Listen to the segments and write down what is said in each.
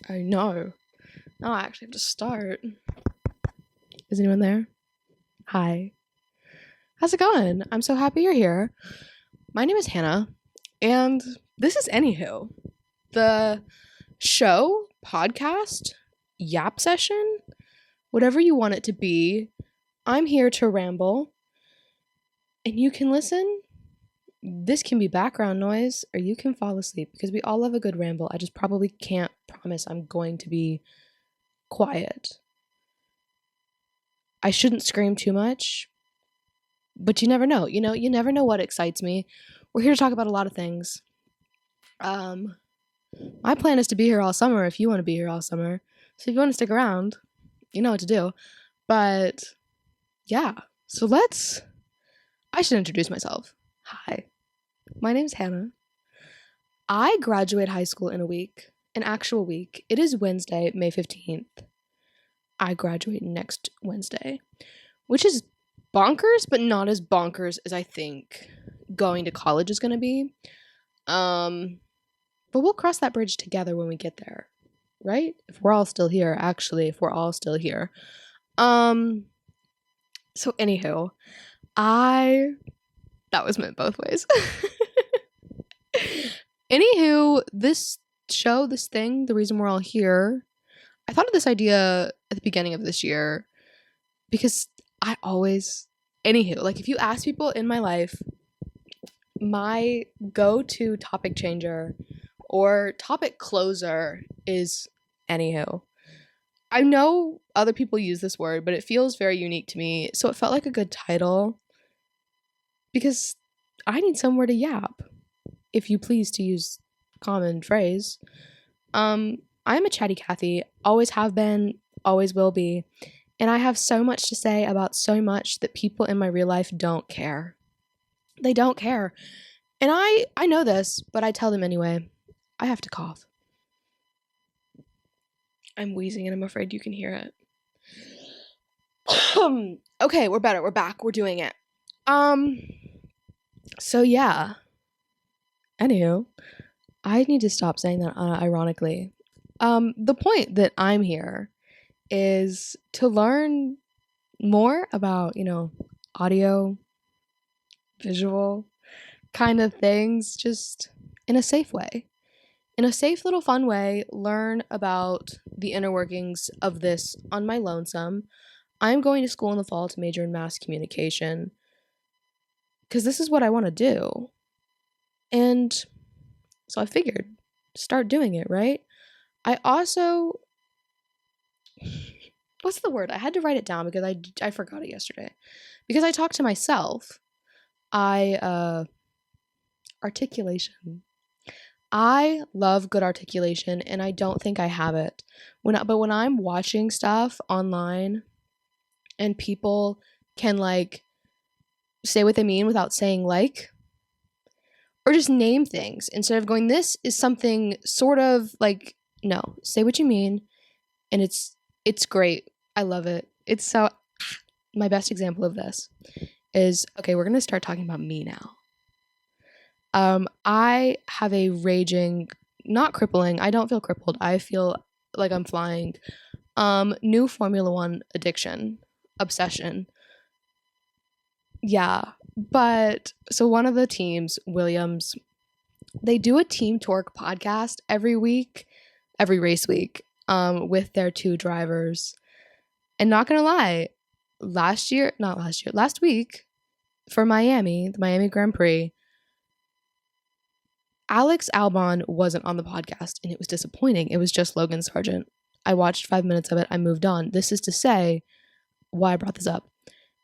I know. Now I actually have to start. Is anyone there? Hi. How's it going? I'm so happy you're here. My name is Hannah, and this is ANYWHO, the show, podcast, yap session, whatever you want it to be. I'm here to ramble, and you can listen. This can be background noise, or you can fall asleep because we all love a good ramble. I just probably can't promise I'm going to be quiet. I shouldn't scream too much, but you never know. You never know what excites me. We're here to talk about a lot of things. My plan is to be here all summer if you want to be here all summer. So if you want to stick around, you know what to do. But yeah, so I should introduce myself. Hi, my name's Hannah. I graduate high school in a week, an actual week. It is Wednesday, May 15th. I graduate next Wednesday, which is bonkers, but not as bonkers as I think going to college is going to be. But we'll cross that bridge together when we get there, right? If we're all still here. So anywho, that was meant both ways. Anywho, this show, this thing, the reason we're all here, I thought of this idea at the beginning of this year because if you ask people in my life, my go-to topic changer or topic closer is anywho. I know other people use this word, but it feels very unique to me, so it felt like a good title because I need somewhere to yap, if you please to use common phrase. I'm a chatty Cathy, always have been, always will be, and I have so much to say about so much that people in my real life don't care. They don't care. And I know this, but I tell them anyway. I have to cough. I'm wheezing and I'm afraid you can hear it. Okay, we're better. We're back. We're doing it. So yeah. Anywho, I need to stop saying that ironically. The point that I'm here is to learn more about, audio, visual kind of things, just in a safe way. In a safe little fun way, learn about the inner workings of this on my lonesome. I'm going to school in the fall to major in mass communication because this is what I want to do. And so I figured, start doing it, right? I also, what's the word? I had to write it down because I forgot it yesterday. Because I talked to myself. Articulation. I love good articulation, and I don't think I have it. But when I'm watching stuff online, and people can say what they mean without saying or just name things instead of going, this is something sort of no, say what you mean, and it's great. I love it. It's so. My best example of this is, okay, we're gonna start talking about me now. I have a raging, not crippling, I don't feel crippled, I feel like I'm flying, new Formula One addiction, obsession. Yeah, but, so one of the teams, Williams, they do a Team Torque podcast every race week, with their two drivers, and not gonna lie, last week, for Miami, the Miami Grand Prix, Alex Albon wasn't on the podcast, and it was disappointing. It was just Logan Sargent. I watched 5 minutes of it. I moved on. This is to say, why I brought this up,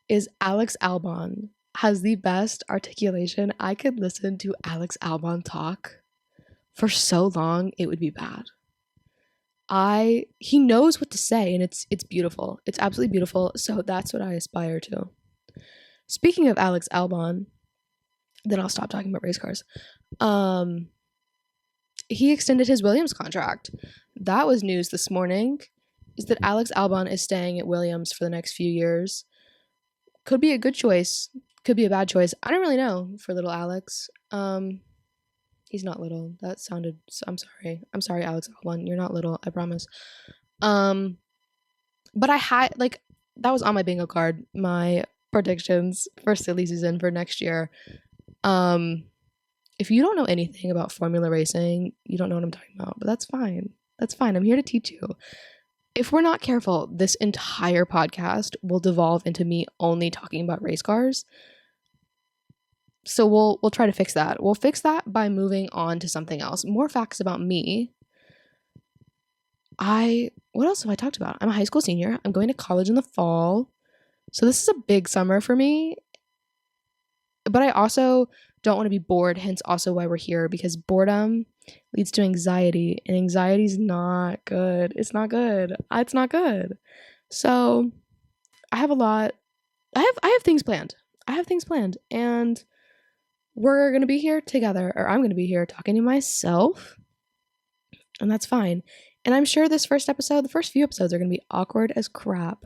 is Alex Albon has the best articulation. I could listen to Alex Albon talk for so long, it would be bad. He knows what to say, and it's beautiful. It's absolutely beautiful. So that's what I aspire to. Speaking of Alex Albon, then I'll stop talking about race cars. He extended his Williams contract. That was news this morning, is that Alex Albon is staying at Williams for the next few years. Could be a good choice, could be a bad choice. I don't really know for little Alex. He's not little. That sounded. I'm sorry. I'm sorry, Alex Alban. You're not little. I promise. Um, but I had like that was on my bingo card. My predictions for silly season for next year. Um, if you don't know anything about formula racing, you don't know what I'm talking about. But that's fine. That's fine. I'm here to teach you. If we're not careful, this entire podcast will devolve into me only talking about race cars. So we'll try to fix that. We'll fix that by moving on to something else. More facts about me. What else have I talked about? I'm a high school senior. I'm going to college in the fall. So this is a big summer for me. But I also don't want to be bored, hence also why we're here, because boredom leads to anxiety, and anxiety is not good. It's not good. It's not good. So I have a lot. I have things planned. And we're going to be here together, or I'm going to be here talking to myself, and that's fine. And I'm sure the first few episodes are going to be awkward as crap,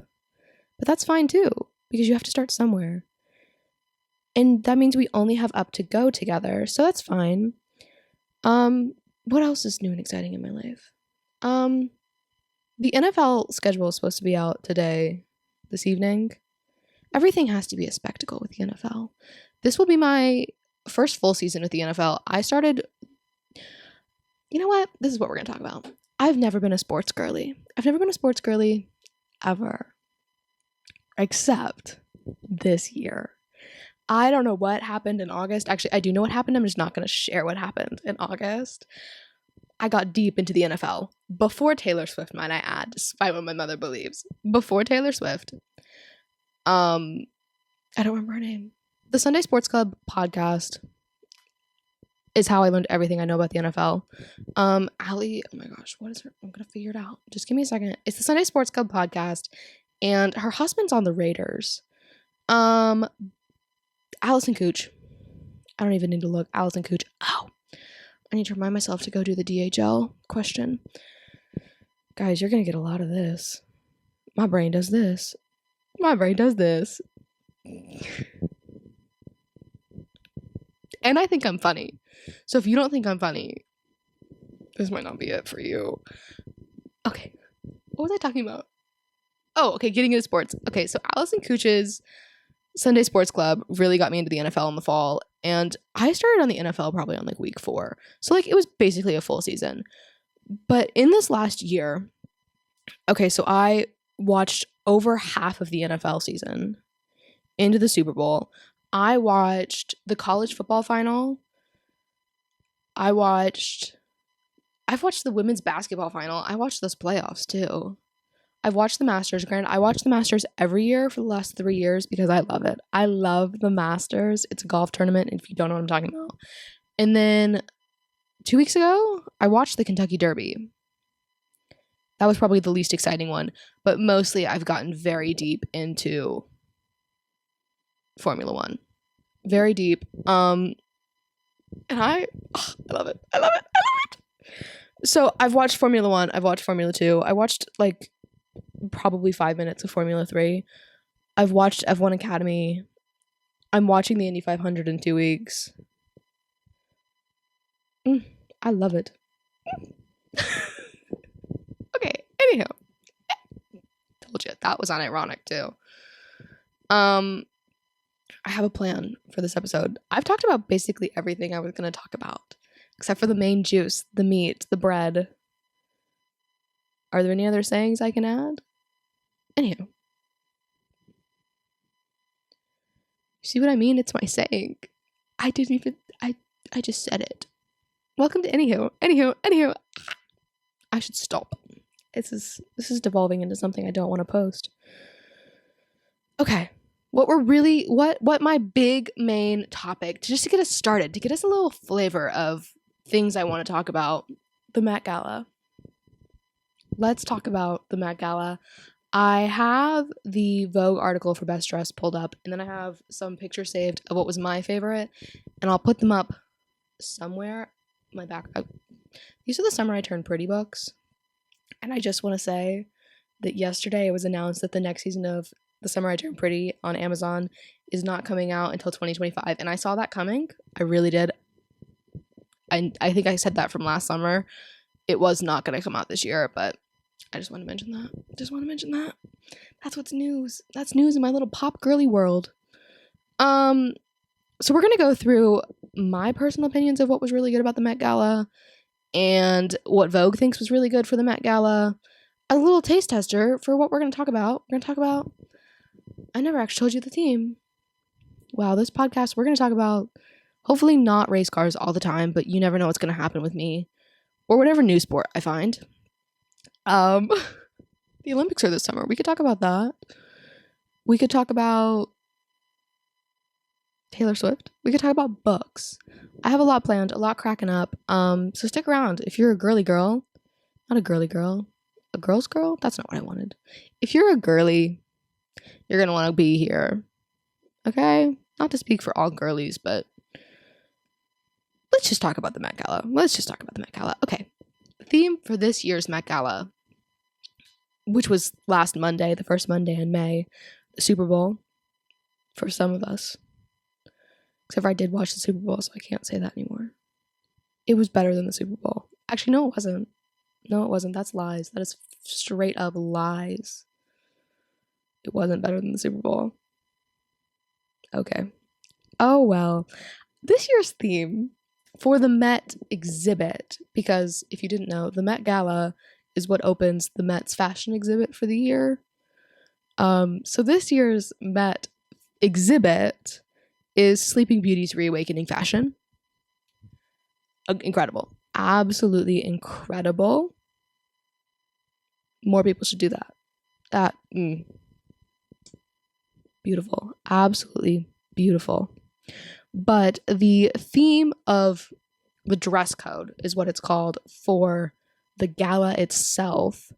but that's fine too, because you have to start somewhere. And that means we only have up to go together, so that's fine. What else is new and exciting in my life? The NFL schedule is supposed to be out this evening. Everything has to be a spectacle with the NFL. This will be my first full season with the NFL. You know what? This is what we're going to talk about. I've never been a sports girly. Ever. Except this year. I don't know what happened in August. Actually, I do know what happened. I'm just not going to share what happened in August. I got deep into the NFL before Taylor Swift, might I add, despite what my mother believes. Before Taylor Swift. I don't remember her name. The Sunday Sports Club podcast is how I learned everything I know about the NFL. Allie, oh my gosh, what is her? I'm going to figure it out. Just give me a second. It's the Sunday Sports Club podcast, and her husband's on the Raiders. Allison Cooch. I don't even need to look. Allison Cooch. Oh, I need to remind myself to go do the DHL question. Guys, you're going to get a lot of this. My brain does this. And I think I'm funny. So if you don't think I'm funny, this might not be it for you. Okay. What was I talking about? Oh, okay. Getting into sports. Okay. So Allison Cooch's Sunday Sports Club really got me into the NFL in the fall. And I started on the NFL probably on like week 4. So like it was basically a full season. But in this last year, okay, so I watched over half of the NFL season into the Super Bowl. I watched the college football final. I've watched the women's basketball final. I watched those playoffs too. I've watched the Masters. Granted, I watch the Masters every year for the last 3 years because I love it. I love the Masters. It's a golf tournament, if you don't know what I'm talking about. And then 2 weeks ago, I watched the Kentucky Derby. That was probably the least exciting one. But mostly, I've gotten very deep into Formula One. Very deep. And I love it. I love it. So I've watched Formula One. I've watched Formula 2. I watched like probably 5 minutes of Formula 3. I've watched F1 Academy. I'm watching the Indy 500 in 2 weeks. I love it. Okay, anyhow. Told you, that was unironic too. I have a plan for this episode. I've talked about basically everything I was going to talk about, except for the main juice, the meat, the bread. Are there any other sayings I can add? Anyhow. You see what I mean? It's my saying. I just said it. Welcome to Anywho. I should stop. This is devolving into something I don't want to post. Okay. What my big main topic, just to get us started, to get us a little flavor of things I want to talk about, the Met Gala. Let's talk about the Met Gala. I have the Vogue article for Best Dress pulled up, and then I have some pictures saved of what was my favorite, and I'll put them up somewhere. My back. These are the Summer I Turned Pretty books, and I just want to say that yesterday it was announced that the next season of The Summer I Turned Pretty on Amazon is not coming out until 2025, and I saw that coming. I really did. I think I said that from last summer. It was not going to come out this year, but I just want to mention that. That's what's news. That's news in my little pop girly world. So we're going to go through my personal opinions of what was really good about the Met Gala and what Vogue thinks was really good for the Met Gala. A little taste tester for what we're going to talk about. We're going to talk about, I never actually told you the theme. Wow, this podcast, we're going to talk about, hopefully not race cars all the time, but you never know what's going to happen with me or whatever new sport I find. The Olympics are this summer. We could talk about that. We could talk about Taylor Swift. We could talk about books. I have a lot planned, a lot cracking up. So stick around. If you're a girly girl, not a girly girl, a girl's girl, that's not what I wanted. If you're a girly, you're going to want to be here. Okay? Not to speak for all girlies, but let's just talk about the Met Gala. Okay. The theme for this year's Met Gala, which was last Monday, the first Monday in May, the Super Bowl, for some of us. Except for I did watch the Super Bowl, so I can't say that anymore. It was better than the Super Bowl. Actually, no, it wasn't. No, it wasn't. That's lies. That is straight up lies. It wasn't better than the Super Bowl. Okay. Oh, well. This year's theme for the Met exhibit, because if you didn't know, the Met Gala is what opens the Met's fashion exhibit for the year. So this year's Met exhibit is Sleeping Beauty's Reawakening Fashion. Incredible. Absolutely incredible. More people should do that. Beautiful. Absolutely beautiful. But the theme of the dress code is what it's called for the gala itself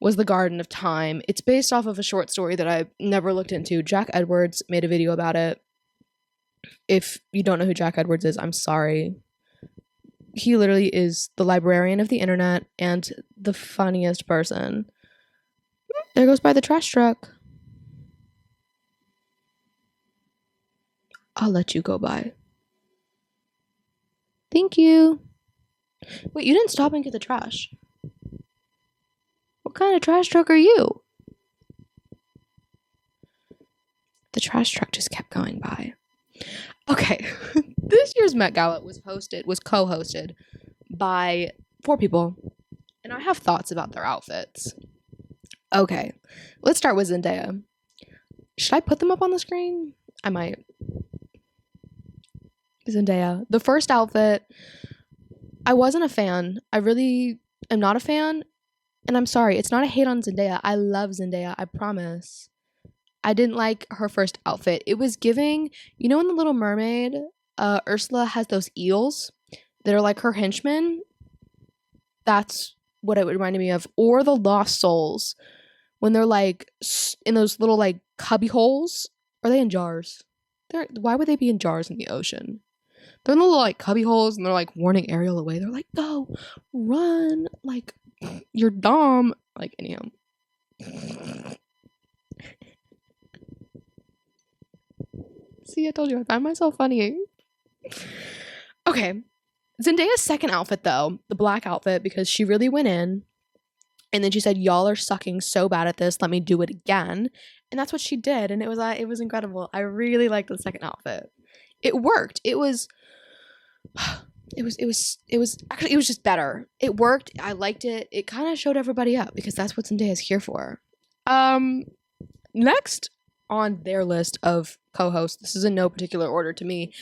was the Garden of Time. It's based off of a short story that I never looked into. Jack Edwards made a video about it. If you don't know who Jack Edwards is, I'm sorry. He literally is the librarian of the internet and the funniest person. There goes by the trash truck. I'll let you go by. Thank you. Wait, you didn't stop and get the trash. What kind of trash truck are you? The trash truck just kept going by. Okay, this year's Met Gala was co-hosted by 4 people, and I have thoughts about their outfits. Okay, let's start with Zendaya. Should I put them up on the screen? I might. Zendaya. The first outfit, I wasn't a fan. I really am not a fan, and I'm sorry. It's not a hate on Zendaya. I love Zendaya, I promise. I didn't like her first outfit. It was giving, you know in The Little Mermaid, Ursula has those eels that are like her henchmen? That's what it reminded me of. Or the Lost Souls, when they're like in those little like cubby holes. Are they in jars? Why would they be in jars in the ocean? They're in the little like cubby holes and they're like warning Ariel away. They're like, go, run, like you're dumb. Like anyhow. See, I told you I find myself funny. Okay. Zendaya's second outfit, though, the black outfit, because she really went in and then she said, y'all are sucking so bad at this. Let me do it again. And that's what she did. And it was incredible. I really liked the second outfit. It worked. It was just better. It worked. I liked it. It kind of showed everybody up because that's what Zendaya's here for. Next on their list of co-hosts, this is in no particular order to me,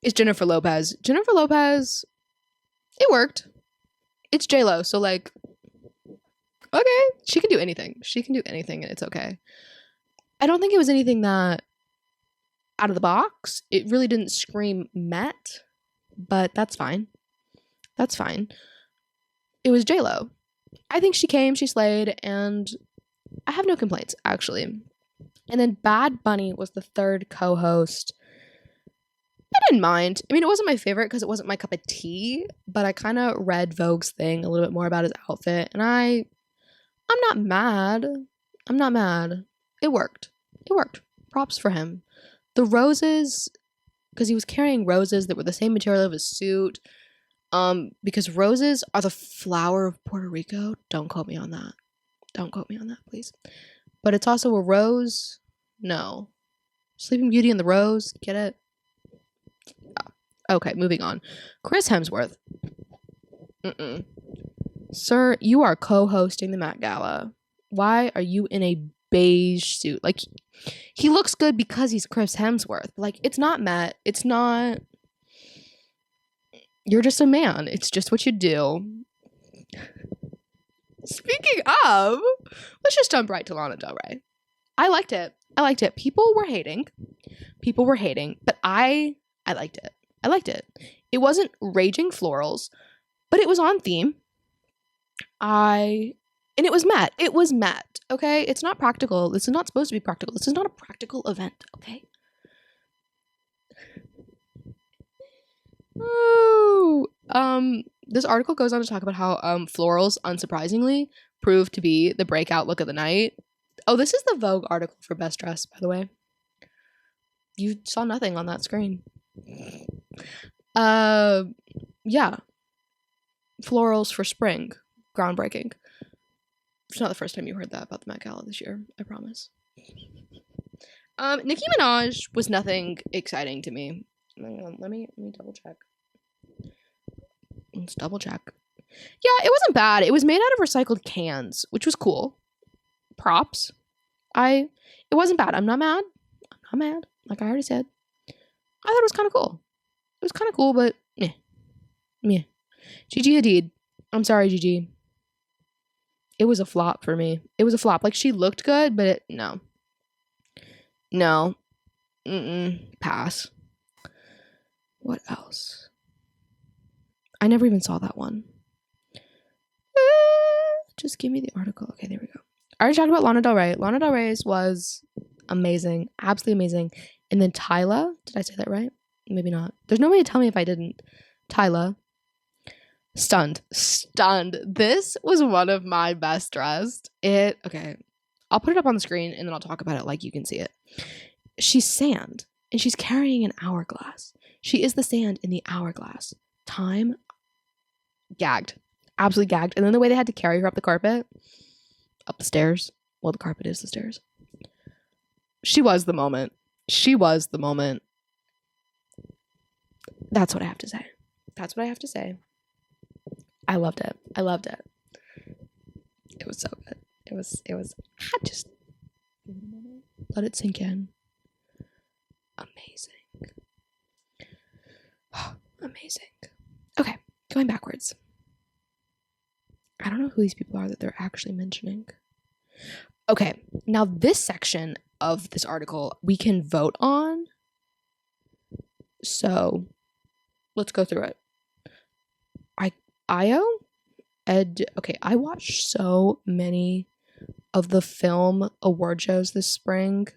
is Jennifer Lopez. Jennifer Lopez, it worked. It's J-Lo, so like, okay, she can do anything. She can do anything and it's okay. I don't think it was anything that out of the box. It really didn't scream Met, but that's fine. That's fine. It was J-Lo. I think she came, she slayed, and I have no complaints, actually. And then Bad Bunny was the third co-host. I didn't mind. I mean, it wasn't my favorite because it wasn't my cup of tea, but I kind of read Vogue's thing a little bit more about his outfit, and I'm not mad. I'm not mad. It worked. It worked. Props for him. The roses, because he was carrying roses that were the same material of his suit. Because roses are the flower of Puerto Rico. Don't quote me on that. Don't quote me on that, please. But it's also a rose. No. Sleeping Beauty and the Rose. Get it? Oh. Okay, moving on. Chris Hemsworth. Sir, you are co-hosting the Met Gala. Why are you in a beige suit? Like, he looks good because he's Chris Hemsworth. Like, it's not Met. It's not... You're just a man. It's just what you do. Speaking of, let's just jump right to Lana Del Rey. I liked it. People were hating, but I liked it. It wasn't raging florals, but it was on theme. And it was Met. Okay, it's not practical. This is not supposed to be practical. This is not a practical event. Okay. Ooh. This article goes on to talk about how florals, unsurprisingly, proved to be the breakout look of the night. Oh, this is the Vogue article for Best Dress, by the way. You saw nothing on that screen. Yeah. Florals for spring. Groundbreaking. It's not the first time you heard that about the Met Gala this year, I promise. Nicki Minaj was nothing exciting to me. Hang on, let me double check. Let's double check. Yeah, it wasn't bad. It was made out of recycled cans, which was cool. Props. It wasn't bad. I'm not mad. Like I already said. I thought it was kind of cool. It was kind of cool, but meh. Gigi Hadid. I'm sorry, Gigi. It was a flop for me. It was a flop. Like, she looked good, but no. Pass. What else? I never even saw that one. Just give me the article. Okay, there we go. I already talked about Lana Del Rey. Lana Del Rey's was amazing. Absolutely amazing. And then Tyla. Did I say that right? Maybe not. There's no way to tell me if I didn't. Tyla. Stunned. This was one of my best dressed. Okay. I'll put it up on the screen and then I'll talk about it like you can see it. She's sand and she's carrying an hourglass. She is the sand in the hourglass. Time. Gagged. Absolutely gagged. And then the way they had to carry her up the carpet. Up the stairs. Well, the carpet is the stairs. She was the moment. That's what I have to say. I loved it. It was so good. It was just let it sink in. Amazing. Okay, going backwards. I don't know who these people are that they're actually mentioning. Okay, now this section of this article we can vote on. So let's go through it. Okay, I watched so many of the film award shows this spring.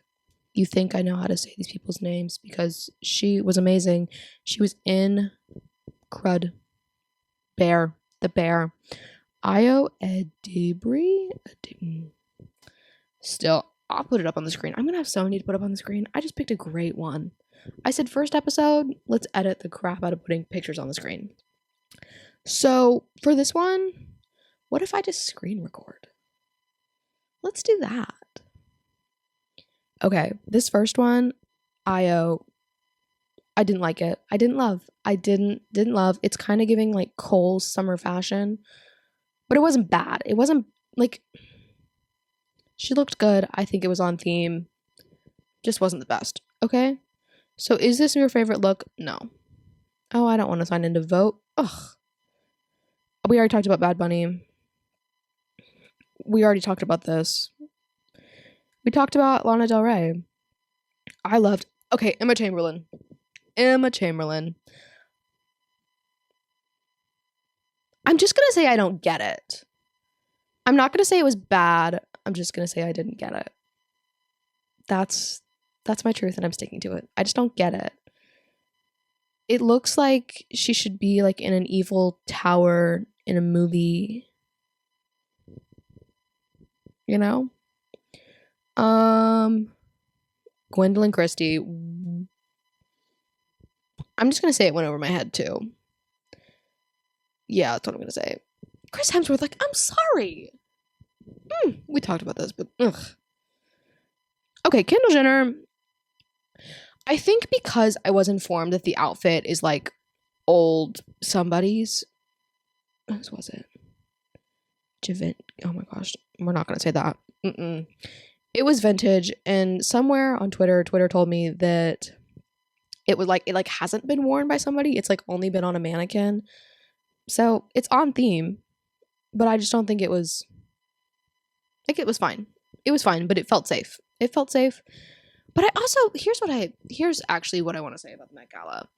You think I know how to say these people's names because she was amazing. She was in the Bear. Ayo Edebri. Still, I'll put it up on the screen. I'm gonna have so many to put up on the screen. I just picked a great one. I said first episode, let's edit the crap out of putting pictures on the screen. So for this one, what if I just screen record? Let's do that. Okay, this first one, Ayo, I didn't like it. I didn't love. It's kind of giving like Cole's summer fashion, but it wasn't bad. It wasn't like, she looked good. I think it was on theme. Just wasn't the best. Okay, so is this your favorite look? No. Oh, I don't want to sign in to vote. Ugh. We already talked about Bad Bunny. We already talked about this. We talked about Lana Del Rey. Okay, Emma Chamberlain. I'm just going to say I don't get it. I'm not going to say it was bad. I'm just going to say I didn't get it. That's my truth and I'm sticking to it. I just don't get it. It looks like she should be like in an evil tower in a movie. You know? Gwendolyn Christie. I'm just gonna say it went over my head too. Yeah, that's what I'm gonna say. Chris Hemsworth, like, I'm sorry. We talked about this, but ugh. Okay, Kendall Jenner. I think because I was informed that the outfit is like old somebody's. Whose was it? Oh my gosh, we're not gonna say that. It was vintage, and somewhere on Twitter told me that it was like it like hasn't been worn by somebody. It's like only been on a mannequin, so it's on theme. But I just don't think it was like it was fine. It was fine, but it felt safe. It felt safe. But I also here's actually what I want to say about the Met Gala.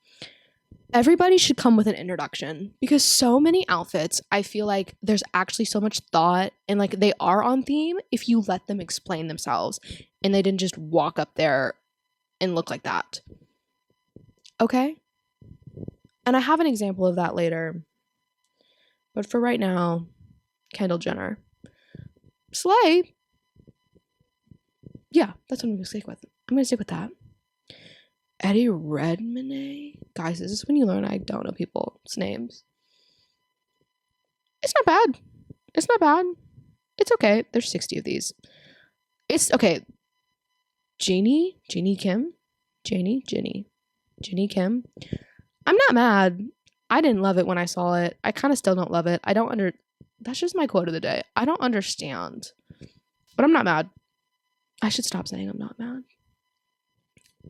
Everybody should come with an introduction because so many outfits, I feel like there's actually so much thought and like they are on theme if you let them explain themselves and they didn't just walk up there and look like that. Okay? And I have an example of that later. But for right now, Kendall Jenner. Slay. Yeah, that's what I'm going to stick with. I'm going to stick with that. Eddie Redmayne? Guys, is this when you learn I don't know people's names? It's not bad. It's not bad. It's okay. There's 60 of these. It's okay. Jeannie Kim? Jeannie Kim? I'm not mad. I didn't love it when I saw it. I kind of still don't love it. That's just my quote of the day. I don't understand. But I'm not mad. I should stop saying I'm not mad.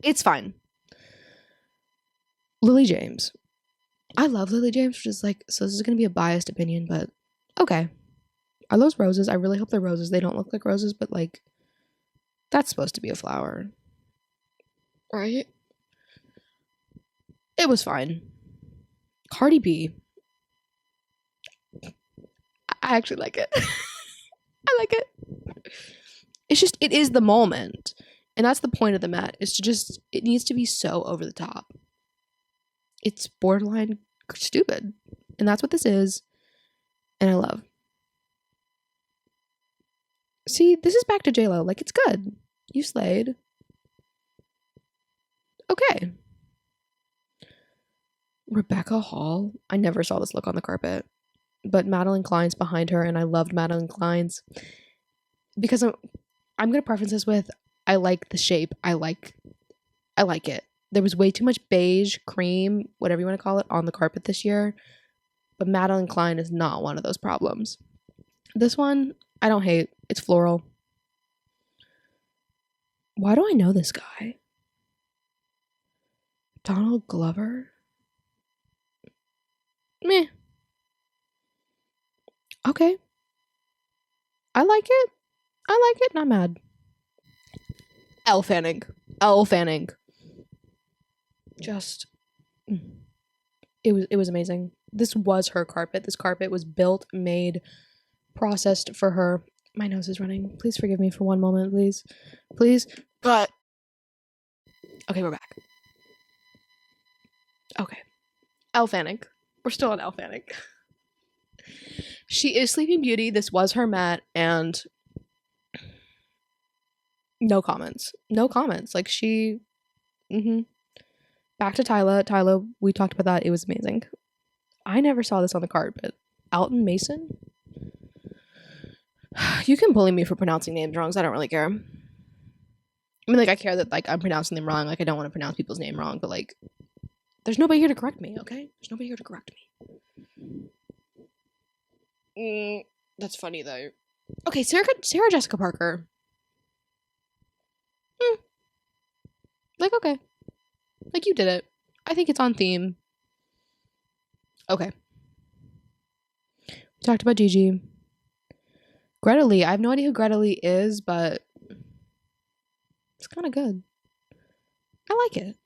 It's fine. Lily James. I love Lily James, which is like, so this is going to be a biased opinion, but okay. Are those roses? I really hope they're roses. They don't look like roses, but like, that's supposed to be a flower. Right? It was fine. Cardi B. I actually like it. I like it. It's just, it is the moment. And that's the point of the Met. It's just, it needs to be so over the top. It's borderline stupid. And that's what this is. And I love. See, this is back to JLo. Like, it's good. You slayed. Okay. Rebecca Hall. I never saw this look on the carpet. But Madeline Klein's behind her, and I loved Madeline Klein's. Because I'm going to preference this with, I like the shape. I like it. There was way too much beige, cream, whatever you want to call it, on the carpet this year. But Madeline Klein is not one of those problems. This one, I don't hate. It's floral. Why do I know this guy? Donald Glover? Meh. Okay. I like it. Not mad. Elle Fanning. Just, it was amazing. This was her carpet. This carpet was built, made, processed for her. My nose is running. Please forgive me for one moment, please. But okay, we're back. Okay, Elle Fanning. We're still on Elle Fanning. She is Sleeping Beauty. This was her Met, and no comments. Like she. Back to Tyla, we talked about that. It was amazing. I never saw this on the carpet. Alton Mason? You can bully me for pronouncing names wrong, so I don't really care. I mean, like, I care that, like, I'm pronouncing them wrong. Like, I don't want to pronounce people's name wrong, but, like, there's nobody here to correct me, okay? There's nobody here to correct me. That's funny, though. Okay, Sarah Jessica Parker. Like, okay. Like, you did it. I think it's on theme. Okay. We talked about Gigi. Greta Lee. I have no idea who Greta Lee is, but it's kind of good. I like it.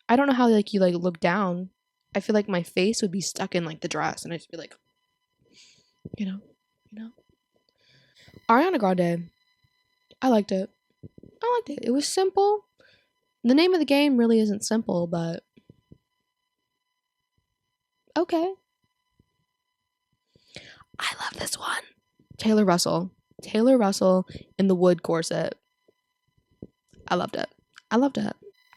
I don't know how, like, you, like, look down. I feel like my face would be stuck in, like, the dress, and I'd just be like, you know. Ariana Grande. I liked it. It was simple. The name of the game really isn't simple, but okay. I love this one. Taylor Russell in the wood corset. I loved it.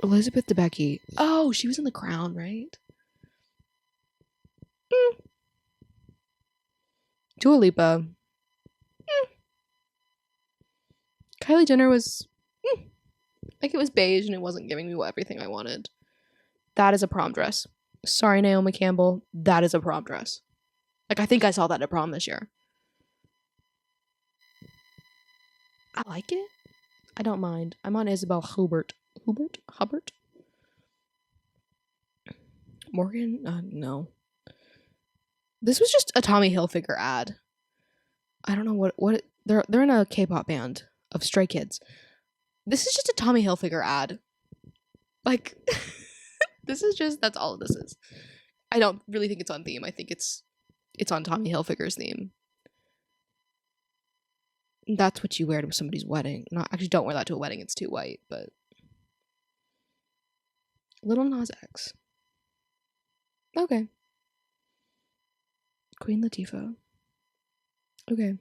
Elizabeth Debicki. Oh, she was in The Crown, right? Dua Lipa. Kylie Jenner was like, it was beige and it wasn't giving me everything I wanted. That is a prom dress. Sorry, Naomi Campbell. That is a prom dress. Like, I think I saw that at prom this year. I like it. I don't mind. I'm on Isabel Hubert. Hubbard? Morgan? No. This was just a Tommy Hilfiger ad. I don't know what they're in a K-pop band of Stray Kids. This is just a Tommy Hilfiger ad. Like, that's all this is. I don't really think it's on theme. I think it's on Tommy Hilfiger's theme. That's what you wear to somebody's wedding. Actually, don't wear that to a wedding. It's too white, but Little Nas X. Okay. Queen Latifah. Okay.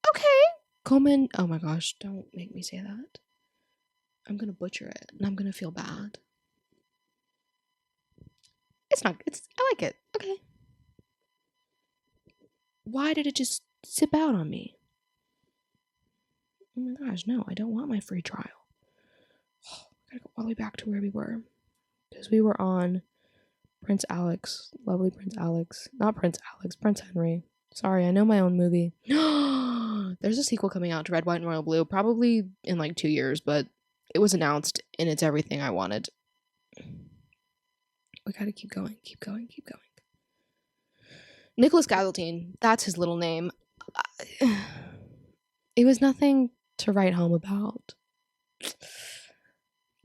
Okay. Coleman. Oh my gosh, don't make me say that. I'm gonna butcher it and I'm gonna feel bad. I like it. Okay. Why did it just sip out on me? Oh my gosh, no, I don't want my free trial. Oh, I gotta go all the way back to where we were. Because we were on Prince Alex. Lovely Prince Alex. Not Prince Alex, Prince Henry. Sorry, I know my own movie. There's a sequel coming out to Red, White, and Royal Blue, probably in like 2 years, but it was announced and it's everything I wanted. We gotta keep going. Nicholas Gazeltine, that's his little name. It was nothing to write home about.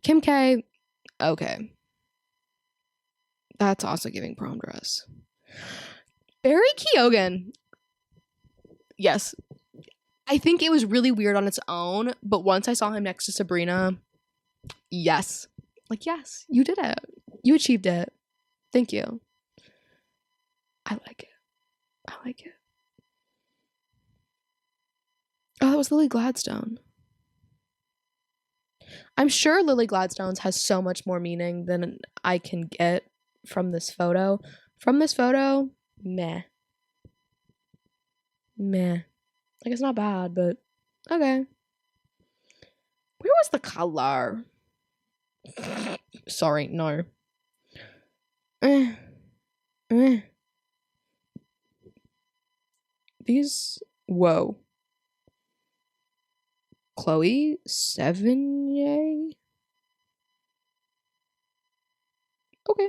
Kim K, okay. That's also giving prom dress. Barry Keoghan. Yes. I think it was really weird on its own, but once I saw him next to Sabrina, yes. Like, yes, you did it. You achieved it. Thank you. I like it. Oh, that was Lily Gladstone. I'm sure Lily Gladstone's has so much more meaning than I can get from this photo. Meh. Like, it's not bad, but okay. Where was the color? Sorry, no. These, whoa. Chloe Sevigny? Okay.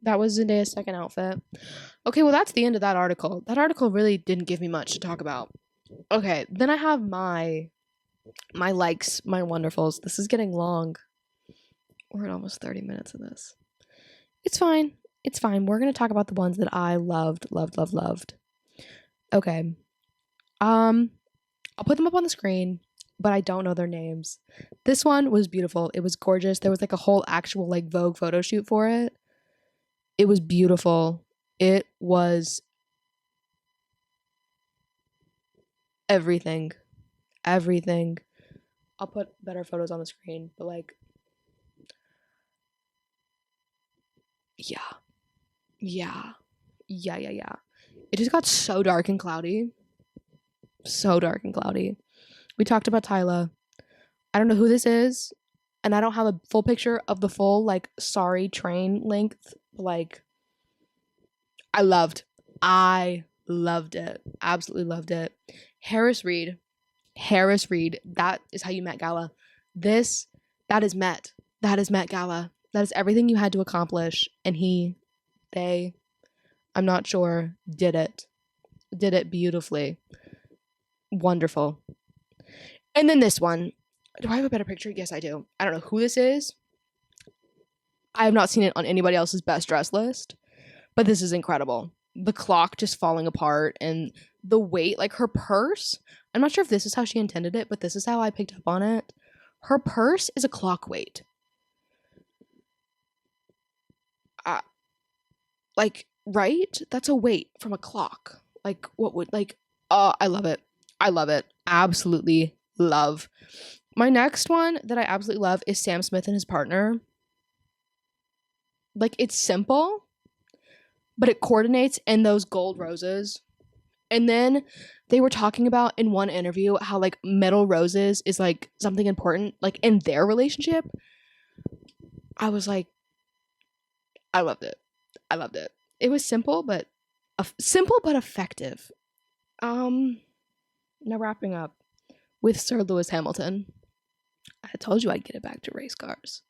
That was Zendaya's second outfit. Okay, well, that's the end of that article. That article really didn't give me much to talk about. Okay, then I have my likes, my wonderfuls. This is getting long. We're at almost 30 minutes of this. It's fine. We're going to talk about the ones that I loved. Okay. I'll put them up on the screen, but I don't know their names. This one was beautiful. It was gorgeous. There was like a whole actual like Vogue photo shoot for it. It was beautiful. It was everything. I'll put better photos on the screen, but like, yeah. It just got so dark and cloudy. We talked about Tyla. I don't know who this is, and I don't have a full picture of the full like sorry train length. Like, I loved it. Absolutely loved it. Harris Reed. That is how you Met Gala. That is Met Gala. That is everything you had to accomplish, and they, I'm not sure, did it beautifully. Wonderful. And then this one. Do I have a better picture? Yes, I do. I don't know who this is. I have not seen it on anybody else's best dress list, but this is incredible. The clock just falling apart and the weight, like her purse. I'm not sure if this is how she intended it, but this is how I picked up on it. Her purse is a clock weight. Like, right? That's a weight from a clock. Like, what would, like, I love it. Absolutely love. My next one that I absolutely love is Sam Smith and his partner. Like, it's simple, but it coordinates in those gold roses. And then they were talking about in one interview how like metal roses is like something important like in their relationship. I was like, I loved it. I loved it. It was simple but effective. Now wrapping up with Sir Lewis Hamilton. I told you I'd get it back to race cars.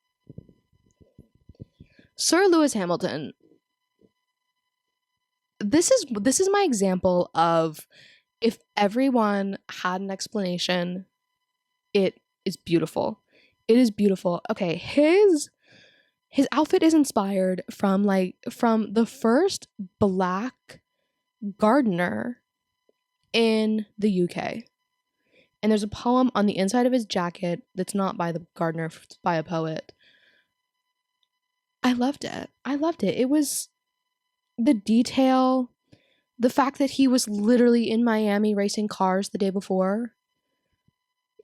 Sir Lewis Hamilton. This is my example of if everyone had an explanation, it is beautiful. It is beautiful. Okay, his outfit is inspired from the first black gardener in the UK. And there's a poem on the inside of his jacket that's not by the gardener, it's by a poet. I loved it. I loved it. It was the detail, the fact that he was literally in Miami racing cars the day before.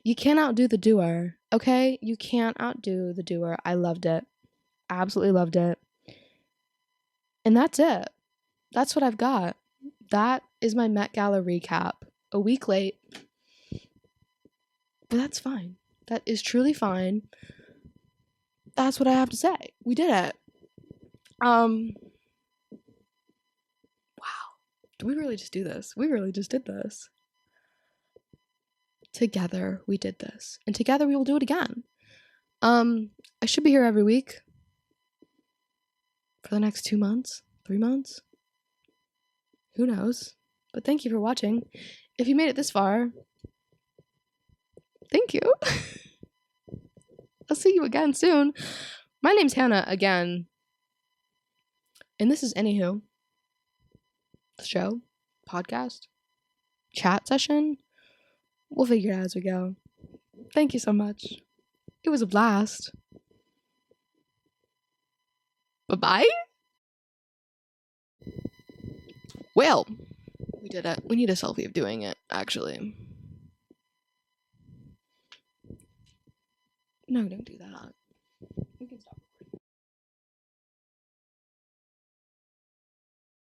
You can't outdo the doer, okay? You can't outdo the doer. I loved it. Absolutely loved it. And that's it. That's what I've got. That is my Met Gala recap. A week late. But that's fine. That is truly fine. That's what I have to say. We did it. Wow. Did we really just do this? We really just did this. Together we did this. And together we will do it again. I should be here every week. For the next 2 months, 3 months. Who knows? But thank you for watching. If you made it this far, thank you. I'll see you again soon. My name's Hannah again. And this is ANYWHO. The show, podcast, chat session. We'll figure it out as we go. Thank you so much. It was a blast. Bye-bye. Well, we did it. We need a selfie of doing it, actually. No, don't do that.